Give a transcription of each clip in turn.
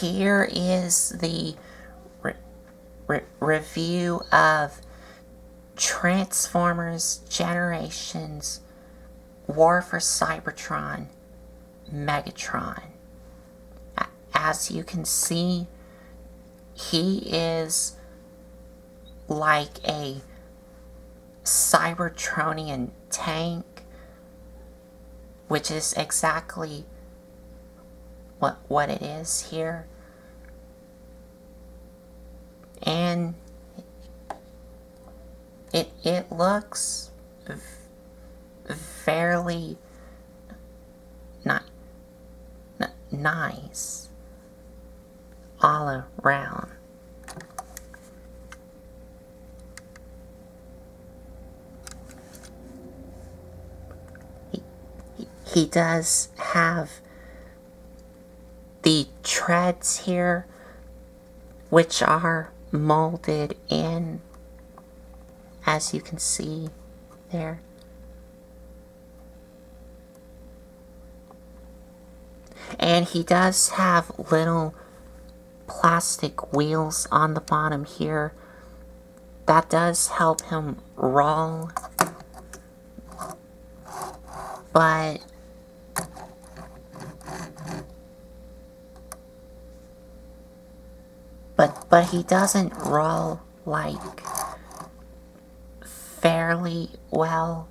here is the review of Transformers Generations War for Cybertron Megatron. As you can see, he is like a Cybertronian tank, which is exactly what it is here. And it looks fairly nice all around. He does have the treads here, which are molded in, as you can see there. And he does have little plastic wheels on the bottom here. That does help him roll. But he doesn't roll like fairly well.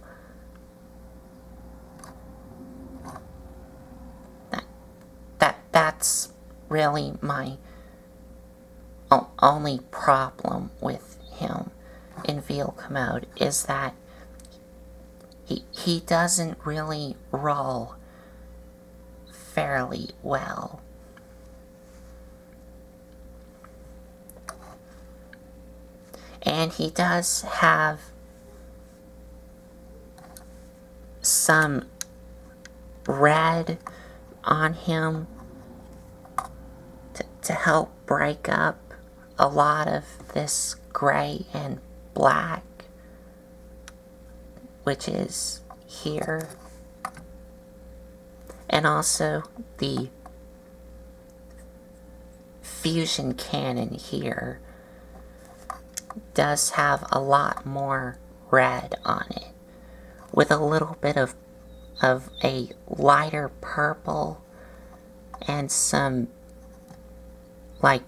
That's really my only problem with him in vehicle mode, is that he doesn't really roll fairly well. And he does have some red on him to help break up a lot of this gray and black, which is here. And also the fusion cannon here does have a lot more red on it, with a little bit of a lighter purple and some like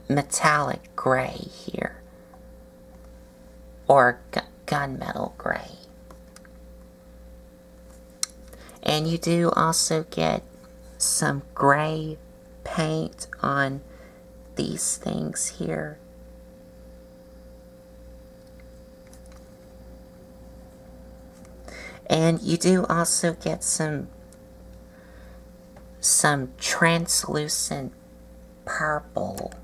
metallic gray here, or gunmetal gray. And you do also get some gray paint on these things here. And you do also get some translucent purple,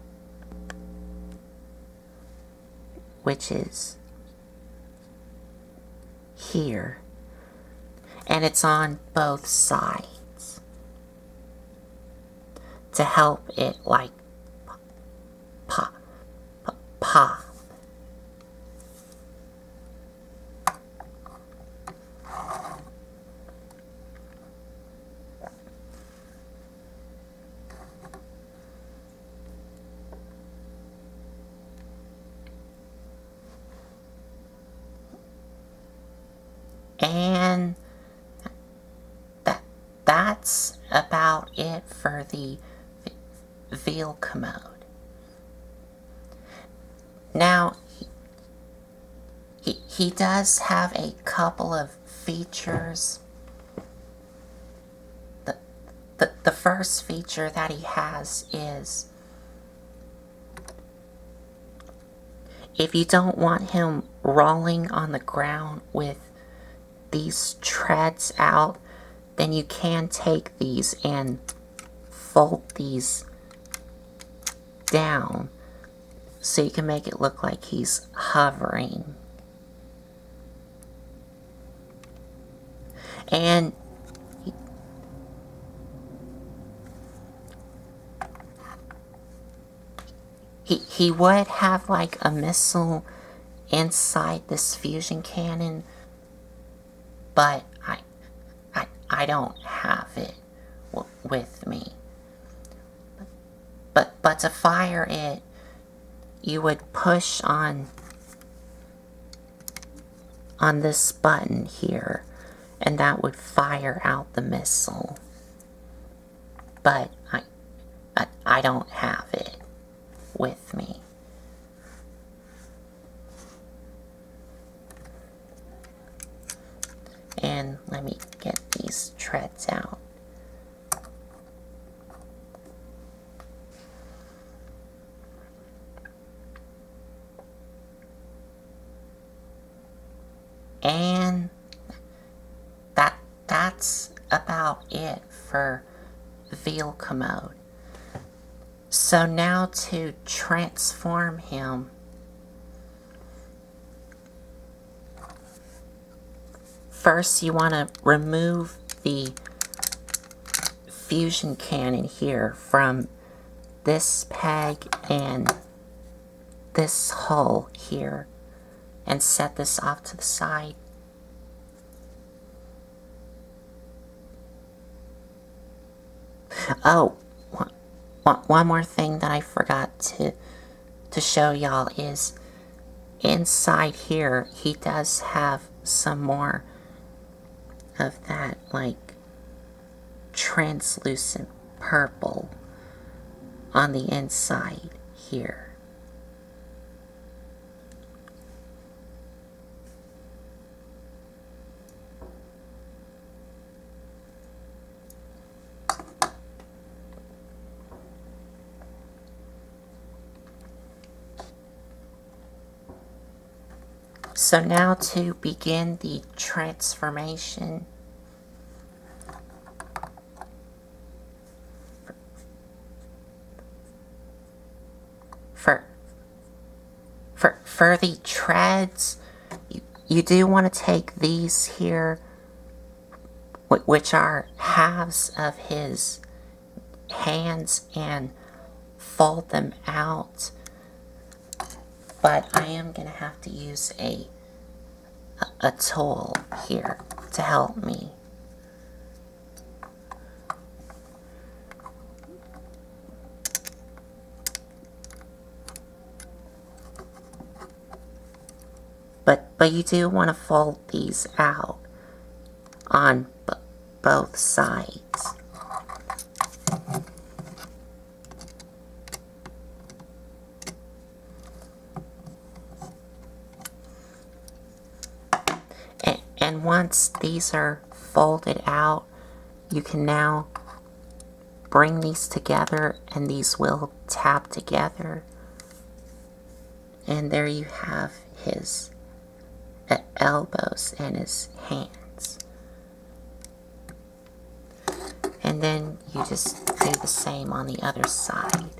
which is here. And it's on both sides to help it like pop. And that's about it for the vehicle mode. Now, he does have a couple of features. The first feature that he has is, if you don't want him rolling on the ground with these treads out, then you can take these and fold these down so you can make it look like he's hovering. And he would have like a missile inside this fusion cannon, but I don't have it with me. But to fire it, you would push on this button here, and that would fire out the missile. But I don't have it with me. And let me get these treads out. And that's about it for vehicle mode. So now to transform him, first you want to remove the fusion cannon here from this peg and this hole here, and set this off to the side. Oh, one more thing that I forgot to show y'all is inside here he does have some more of that like translucent purple on the inside here. So now to begin the transformation, for the treads, you do want to take these here, which are halves of his hands, and fold them out. But I am going to have to use a tool here to help me. But you do want to fold these out on both sides. And once these are folded out, you can now bring these together, and these will tap together. And there you have his elbows and his hands. And then you just do the same on the other side.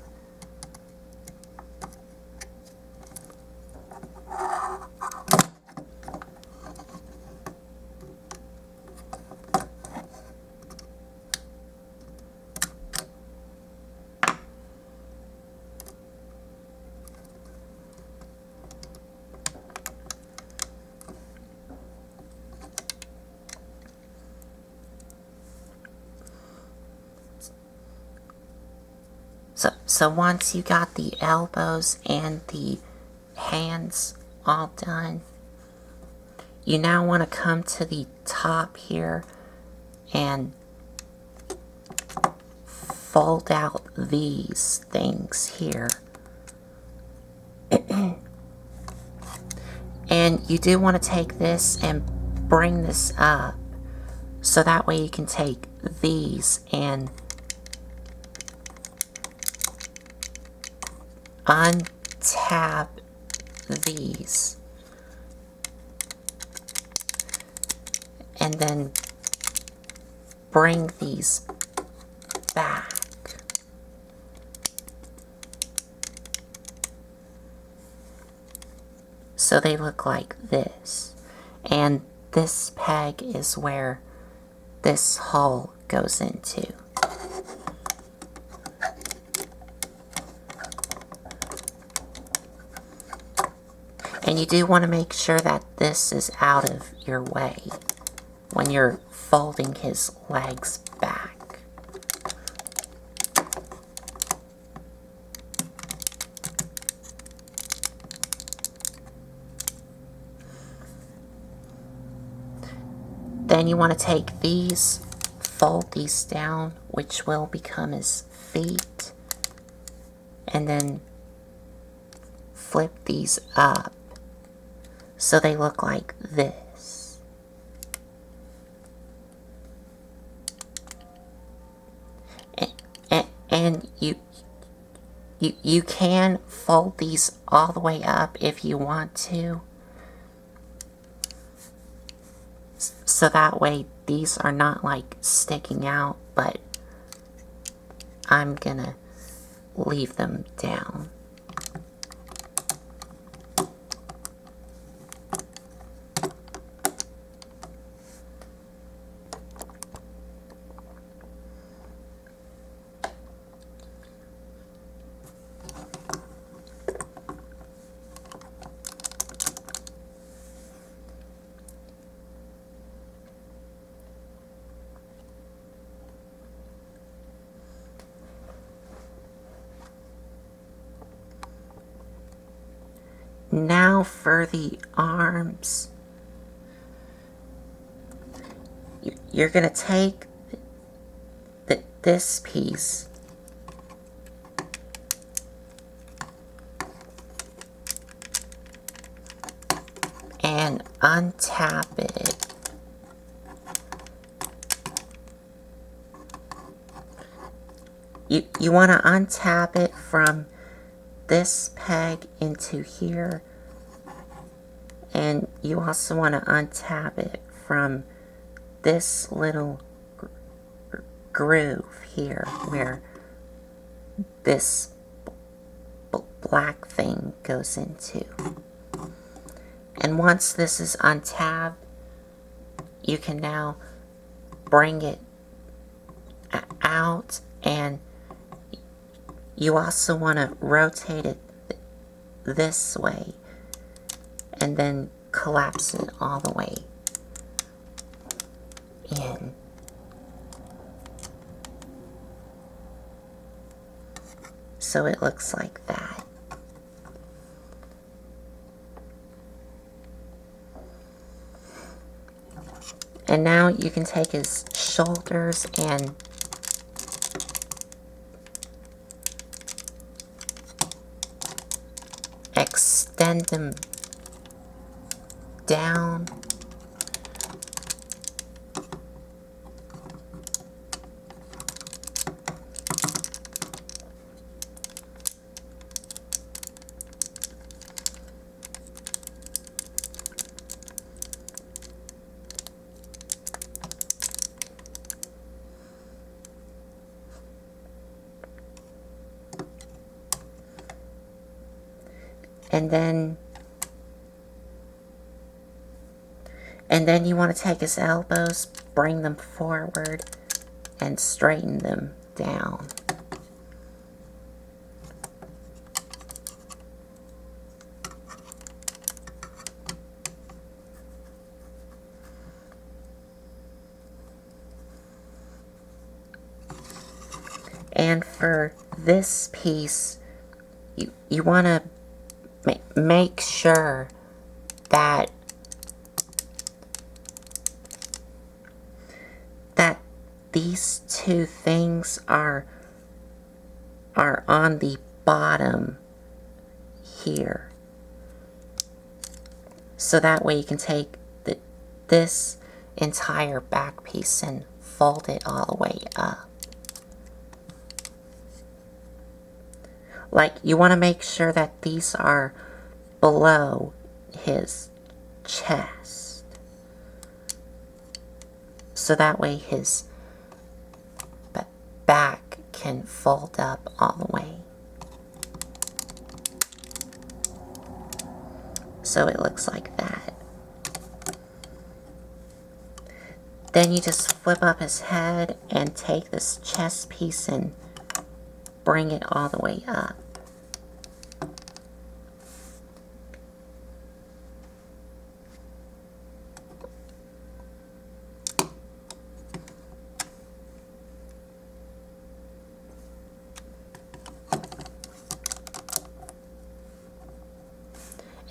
So once you got the elbows and the hands all done, you now want to come to the top here and fold out these things here. And you do want to take this and bring this up, so that way you can take these and untap these, and then bring these back. So they look like this. And this peg is where this hole goes into. And you do want to make sure that this is out of your way when you're folding his legs back. Then you want to take these, fold these down, which will become his feet, and then flip these up so they look like this. And you can fold these all the way up if you want to, so that way these are not like sticking out, but I'm gonna leave them down. Now for the arms, you're going to take this piece and untap it. You want to untap it from this peg into here, and you also want to untap it from this little groove here where this black thing goes into. And once this is untabbed, you can now bring it out, and you also want to rotate it this way and then collapse it all the way in. So it looks like that. And now you can take his shoulders and extend them down. And then you want to take his elbows, bring them forward, and straighten them down. And for this piece, you want to make sure that these two things are on the bottom here. So that way you can take this entire back piece and fold it all the way up. Like, you want to make sure that these are below his chest. So that way his back can fold up all the way. So it looks like that. Then you just flip up his head and take this chest piece and bring it all the way up.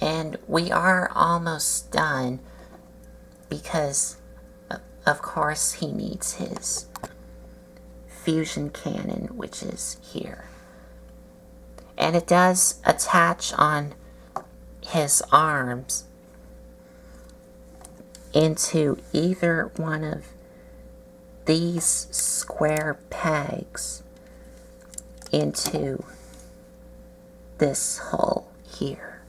And we are almost done because of course, he needs his fusion cannon, which is here. And it does attach on his arms into either one of these square pegs into this hole here.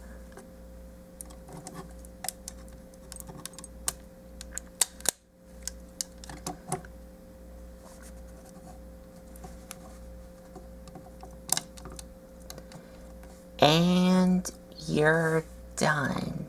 And you're done.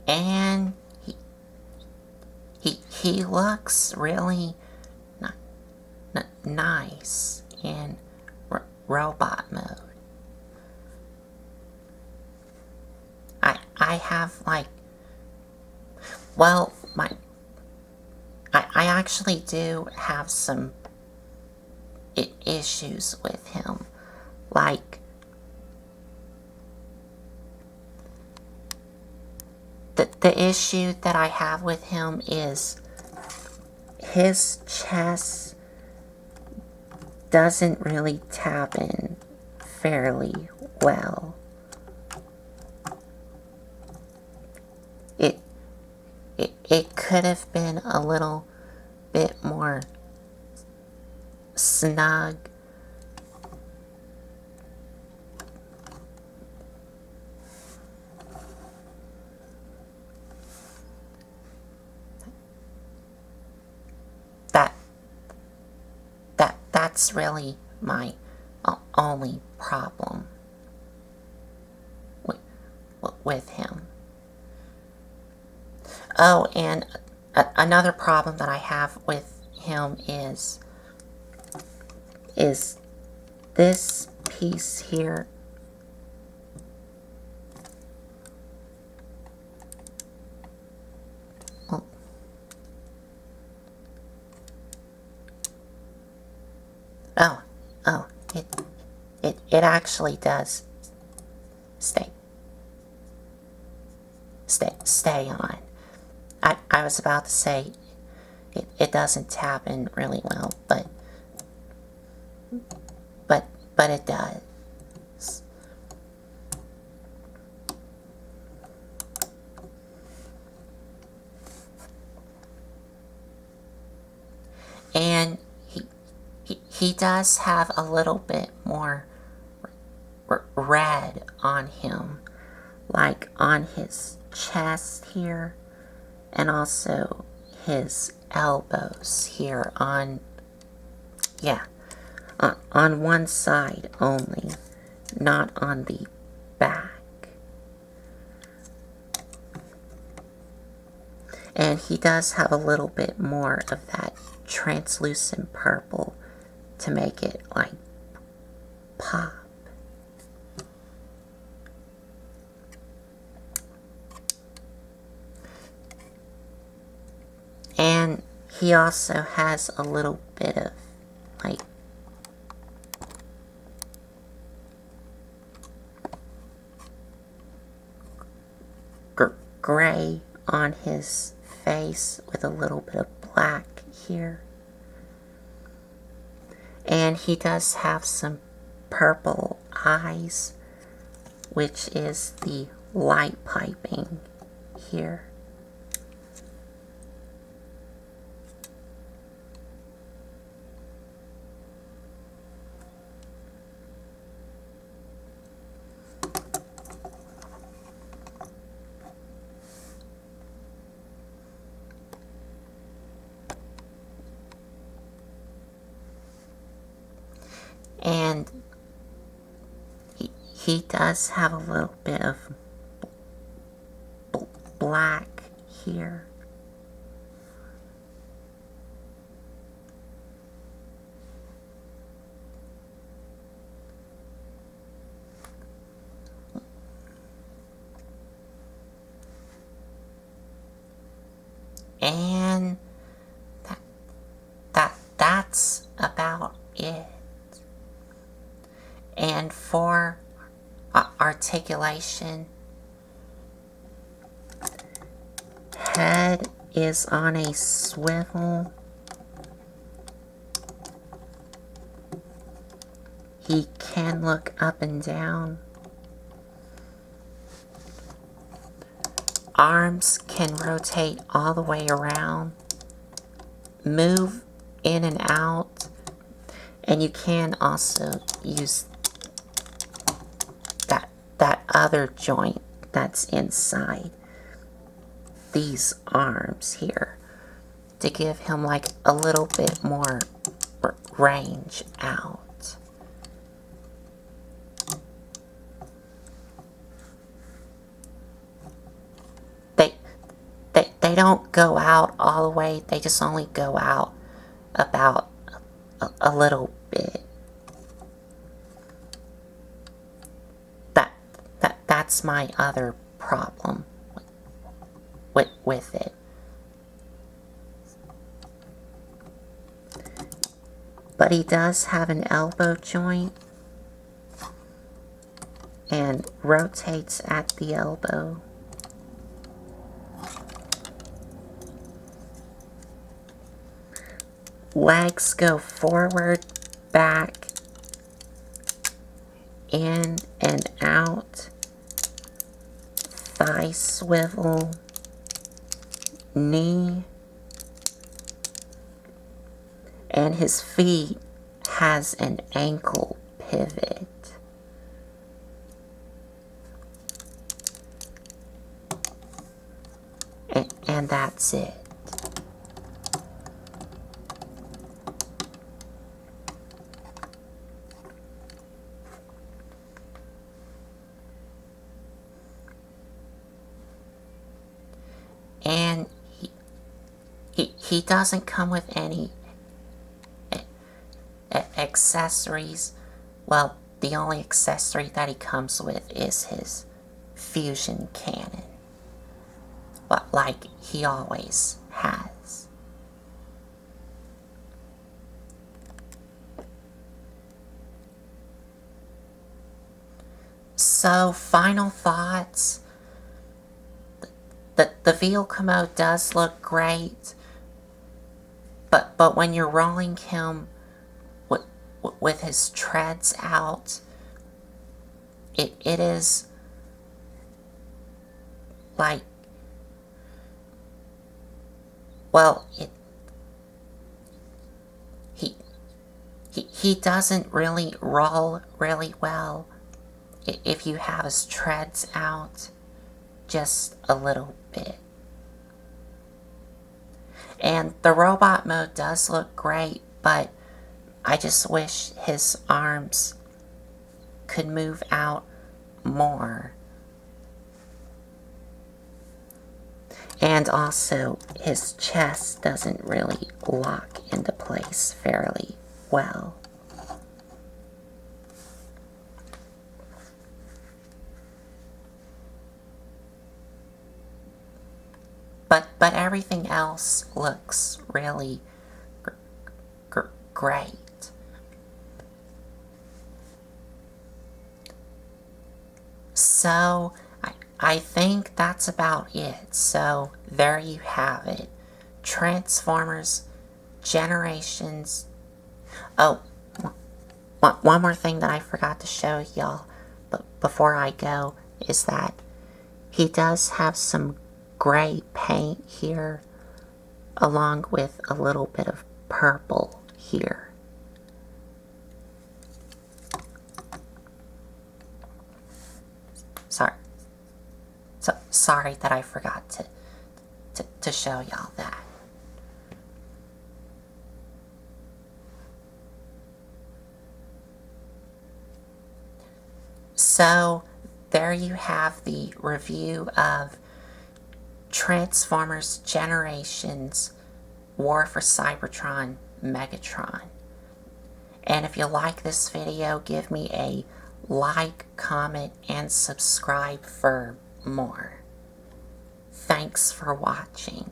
And he looks really nice in robot mode. I have like, well, I actually do have some issues with him, like the issue that I have with him is his chest doesn't really tap in fairly well. It could have been a little bit more snug. That's really my only problem with him. Oh, and another problem that I have with him is this piece here. Oh, it actually does stay on. I was about to say it doesn't tap in really well, but it does. And he does have a little bit more red on him, like on his chest here, and also his elbows here on one side only, not on the back. And he does have a little bit more of that translucent purple to make it like pop. And he also has a little bit of like gray on his face with a little bit of black here. And he does have some purple eyes, which is the light piping here. And he does have a little bit of black here. And that's about it. And for articulation, head is on a swivel. He can look up and down. Arms can rotate all the way around, move in and out, and you can also use that other joint that's inside these arms here to give him like a little bit more range out. They don't go out all the way, they just only go out about a little bit. That's my other problem with it. But he does have an elbow joint and rotates at the elbow. Legs go forward, back, in and out. Thigh swivel, knee, and his feet has an ankle pivot. And that's it. And he doesn't come with any accessories. Well, the only accessory that he comes with is his fusion cannon, but like he always has. So, final thoughts. The vehicle mode does look great, but when you're rolling him with his treads out, it is like, well, he doesn't really roll really well if you have his treads out just a little bit. And the robot mode does look great, but I just wish his arms could move out more. And also, his chest doesn't really lock into place fairly well. But everything else looks really great. So, I think that's about it. So, there you have it. Transformers Generations. Oh, one more thing that I forgot to show y'all before I go is that he does have some gray paint here, along with a little bit of purple here. Sorry that I forgot to show y'all that. So, there you have the review of Transformers Generations War for Cybertron Megatron. And if you like this video, give me a like, comment, and subscribe for more. Thanks for watching.